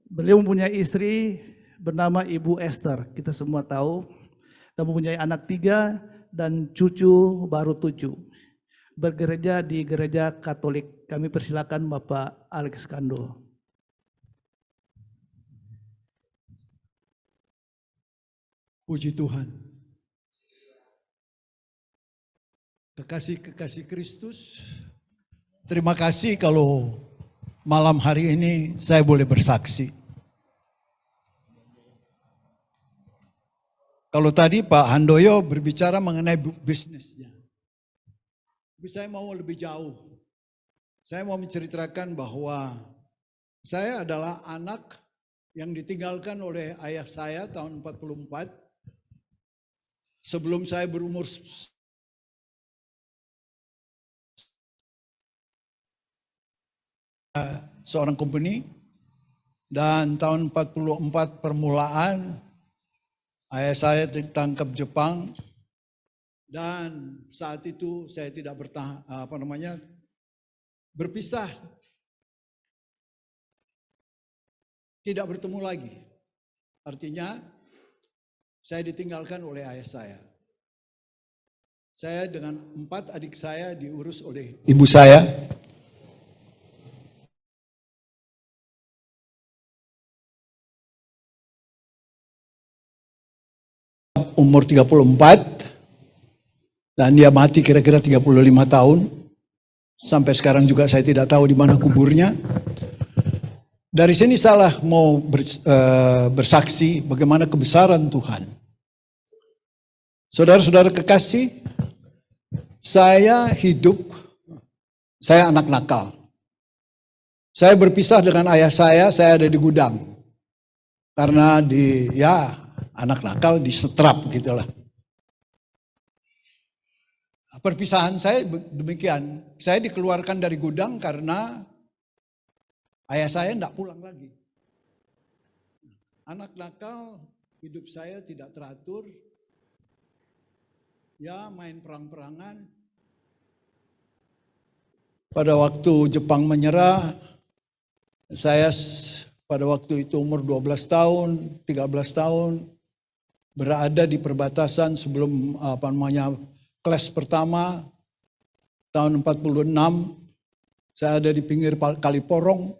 Beliau mempunyai istri bernama Ibu Esther, kita semua tahu. Dan mempunyai anak 3 dan cucu baru 7. Bergereja di gereja Katolik. Kami persilakan Bapak Alex Kando. Puji Tuhan. Kekasih-kekasih Kristus, terima kasih kalau malam hari ini saya boleh bersaksi. Kalau tadi Pak Handoyo berbicara mengenai bisnisnya. Tapi saya mau lebih jauh. Saya mau menceritakan bahwa saya adalah anak yang ditinggalkan oleh ayah saya tahun 44. Sebelum saya berumur seorang company, dan tahun 44 permulaan ayah saya ditangkap Jepang, dan saat itu saya tidak berpisah, tidak bertemu lagi. Artinya saya ditinggalkan oleh ayah saya. Saya dengan 4 adik saya diurus oleh ibu saya. Umur 34 dan dia mati kira-kira 35 tahun. Sampai sekarang juga saya tidak tahu di mana kuburnya. Dari sini salah mau bersaksi bagaimana kebesaran Tuhan. Saudara-saudara kekasih, saya anak nakal. Saya berpisah dengan ayah saya ada di gudang. Karena anak nakal disetrap gitulah. Perpisahan saya demikian. Saya dikeluarkan dari gudang karena ayah saya tidak pulang lagi. Anak nakal, hidup saya tidak teratur. Ya, main perang-perangan. Pada waktu Jepang menyerah, saya pada waktu itu umur 12 tahun, 13 tahun, berada di perbatasan sebelum kelas pertama tahun 46. Saya ada di pinggir Kali Porong.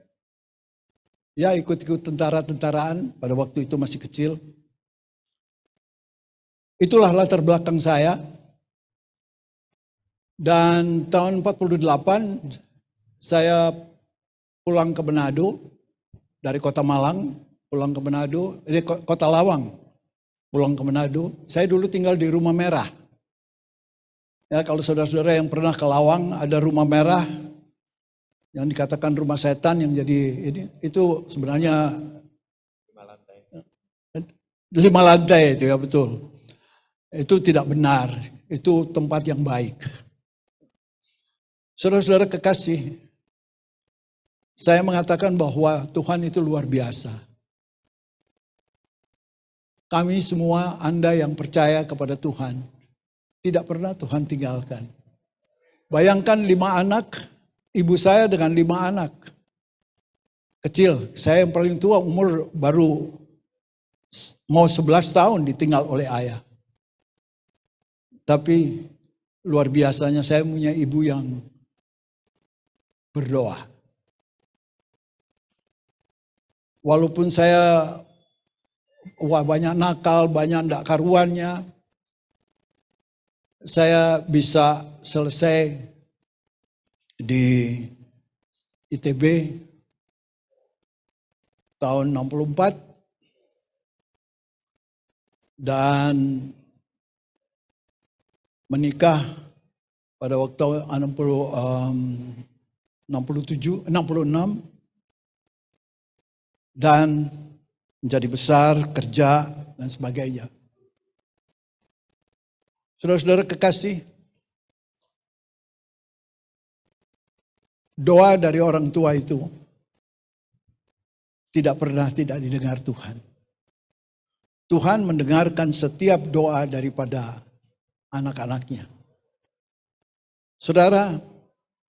Ya, ikut-ikut tentara-tentaraan, pada waktu itu masih kecil. Itulah latar belakang saya. Dan tahun 48 saya pulang ke Manado dari kota Malang, pulang ke Manado, kota Lawang, pulang ke Manado. Saya dulu tinggal di Rumah Merah. Ya, kalau saudara-saudara yang pernah ke Lawang, ada Rumah Merah yang dikatakan rumah setan, yang jadi itu sebenarnya 5 lantai itu ya, betul. Itu tidak benar, itu tempat yang baik. Saudara-saudara kekasih, saya mengatakan bahwa Tuhan itu luar biasa. Kami semua, Anda yang percaya kepada Tuhan, tidak pernah Tuhan tinggalkan. Bayangkan 5 anak, ibu saya dengan 5 anak. Kecil, saya yang paling tua, umur baru mau 11 tahun ditinggal oleh ayah. Tapi luar biasanya saya punya ibu yang berdoa. Walaupun saya banyak nakal, banyak ndak karuannya, saya bisa selesai di ITB tahun 64 dan menikah pada waktu 66 dan menjadi besar, kerja dan sebagainya. Saudara-saudara kekasih, doa dari orang tua itu tidak pernah tidak didengar Tuhan. Tuhan mendengarkan setiap doa daripada anak-anaknya. Saudara,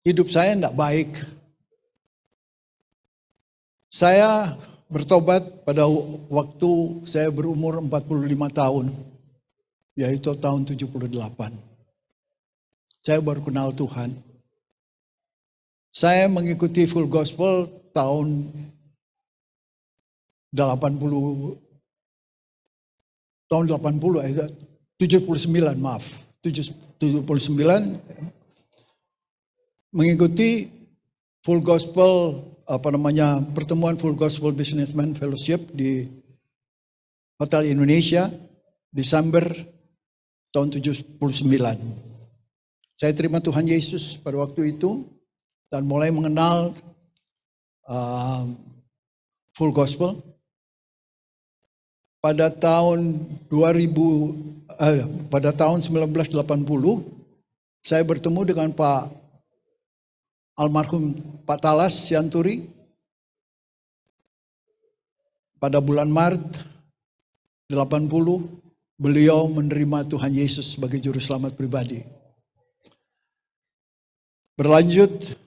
hidup saya tidak baik. Saya bertobat pada waktu saya berumur 45 tahun, yaitu tahun 78. Saya baru kenal Tuhan. Saya mengikuti Full Gospel tahun 80, 79 maaf, 79 mengikuti Full Gospel pertemuan Full Gospel Businessman Fellowship di Hotel Indonesia Desember tahun 79. Saya terima Tuhan Yesus pada waktu itu dan mulai mengenal Full Gospel. Pada tahun 1980 saya bertemu dengan Pak almarhum Pak Talas Sianturi. Pada bulan Maret 80 beliau menerima Tuhan Yesus sebagai juru selamat pribadi. Berlanjut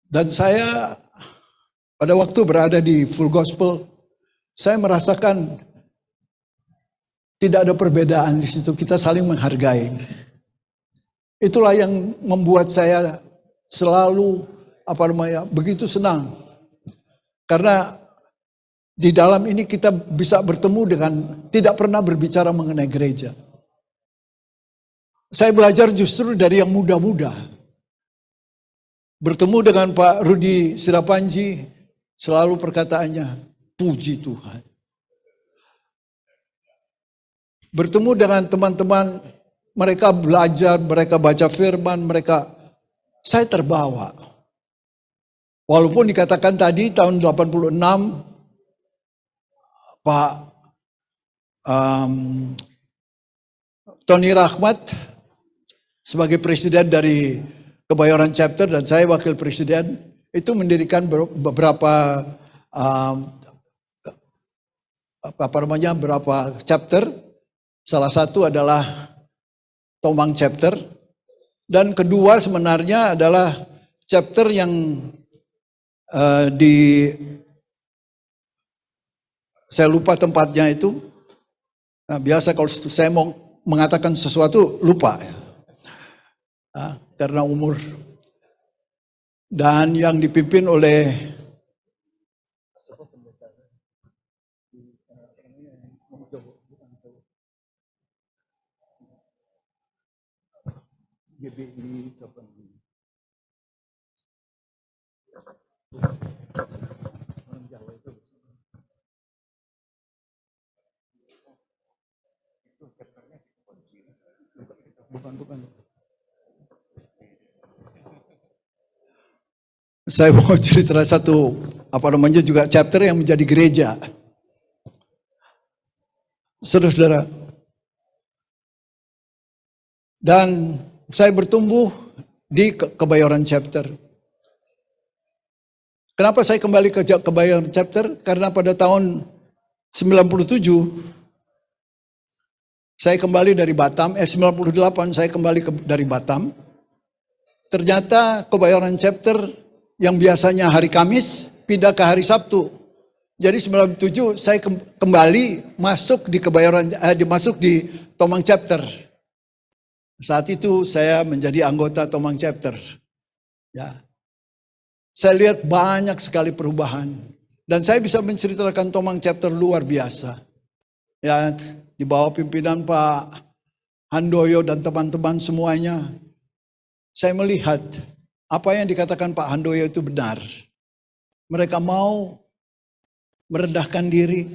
dan saya pada waktu berada di Full Gospel, saya merasakan tidak ada perbedaan di situ, kita saling menghargai. Itulah yang membuat saya selalu begitu senang. Karena di dalam ini kita bisa bertemu dengan tidak pernah berbicara mengenai gereja. Saya belajar justru dari yang muda-muda. Bertemu dengan Pak Rudi Sirapanji, selalu perkataannya, puji Tuhan. Bertemu dengan teman-teman, mereka belajar, mereka baca firman, saya terbawa. Walaupun dikatakan tadi tahun 86, Pak Tony Rahmat sebagai presiden dari Kebayoran Chapter dan saya wakil presiden, itu mendirikan beberapa beberapa chapter. Salah satu adalah Tomang Chapter dan kedua sebenarnya adalah chapter yang saya lupa tempatnya itu. Nah, biasa kalau saya mau mengatakan sesuatu lupa ya. Karena umur. Dan yang dipimpin oleh GBI Bukan. Saya mau cerita satu juga chapter yang menjadi gereja. Saudara-saudara. Dan saya bertumbuh di Kebayoran chapter. Kenapa saya kembali ke Kebayoran chapter? Karena pada tahun 97 saya kembali dari Batam, 98 saya kembali dari Batam. Ternyata Kebayoran chapter yang biasanya hari Kamis pindah ke hari Sabtu. Jadi 97 saya kembali masuk di masuk di Tomang chapter. Saat itu saya menjadi anggota Tomang chapter. Ya. Saya lihat banyak sekali perubahan dan saya bisa menceritakan Tomang chapter luar biasa. Ya, di bawah pimpinan Pak Handoyo dan teman-teman semuanya. Saya melihat apa yang dikatakan Pak Handoyo itu benar. Mereka mau merendahkan diri,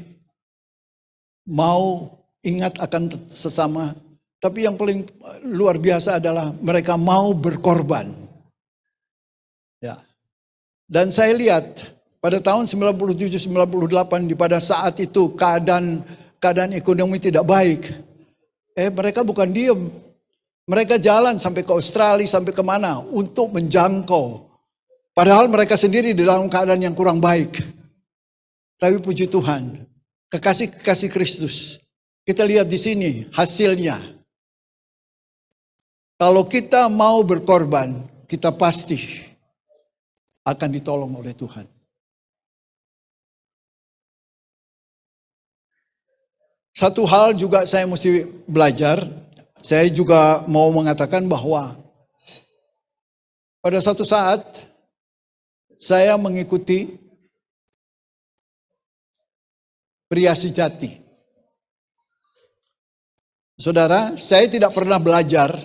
mau ingat akan sesama, tapi yang paling luar biasa adalah mereka mau berkorban. Ya. Dan saya lihat pada tahun 97-98 pada saat itu keadaan ekonomi tidak baik. Mereka bukan diem. Mereka jalan sampai ke Australia, sampai kemana untuk menjangkau. Padahal mereka sendiri di dalam keadaan yang kurang baik. Tapi puji Tuhan, kekasih Kristus. Kita lihat di sini hasilnya. Kalau kita mau berkorban, kita pasti akan ditolong oleh Tuhan. Satu hal juga saya mesti belajar. Saya juga mau mengatakan bahwa pada suatu saat saya mengikuti pria sejati. Saudara, saya tidak pernah belajar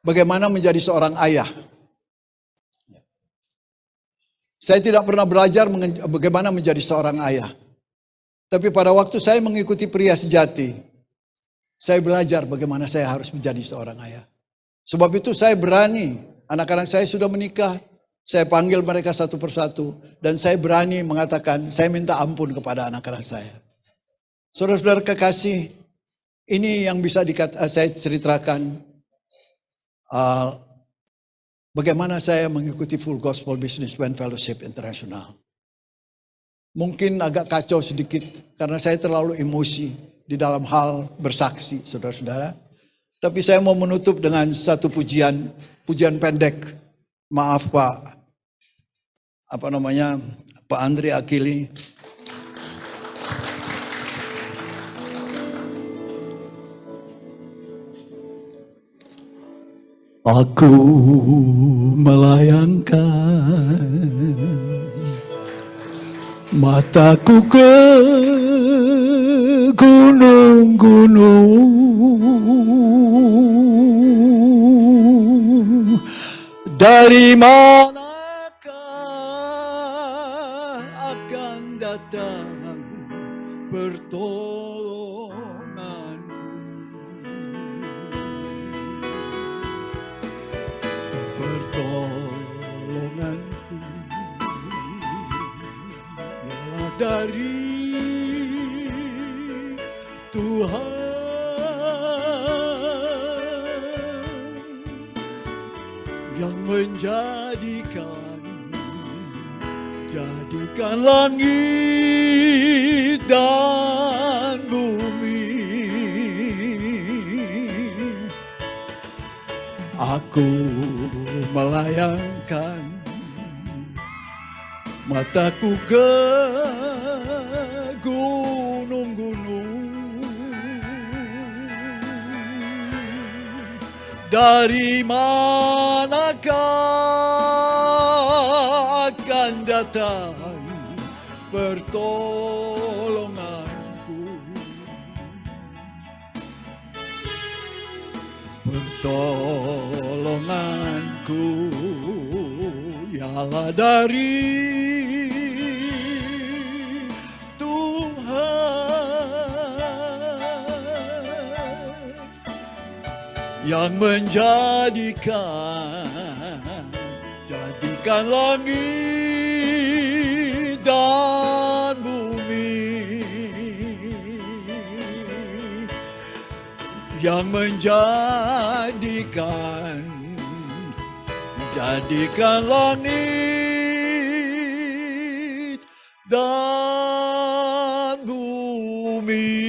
bagaimana menjadi seorang ayah. Saya tidak pernah belajar bagaimana menjadi seorang ayah. Tapi pada waktu saya mengikuti pria sejati, saya belajar bagaimana saya harus menjadi seorang ayah. Sebab itu saya berani, anak-anak saya sudah menikah, saya panggil mereka satu persatu, dan saya berani mengatakan, saya minta ampun kepada anak-anak saya. Saudara-saudara kekasih, ini yang bisa saya ceritakan bagaimana saya mengikuti Full Gospel Businessman Fellowship International. Mungkin agak kacau sedikit karena saya terlalu emosi di dalam hal bersaksi, saudara-saudara. Tapi saya mau menutup dengan satu pujian pendek. Maaf Pak, Pak Andri Akili. Aku melayangkan mataku ke gunung-gunung, dari manakah akan datang pertolonganku? Pertolonganku ialah dari Tuhan yang menjadikan langit dan bumi. Aku melayangkan mataku ke gunung-gunung, dari manakah akan datang pertolonganku? Pertolonganku ialah dari yang jadikan langit dan bumi, yang jadikan langit dan bumi.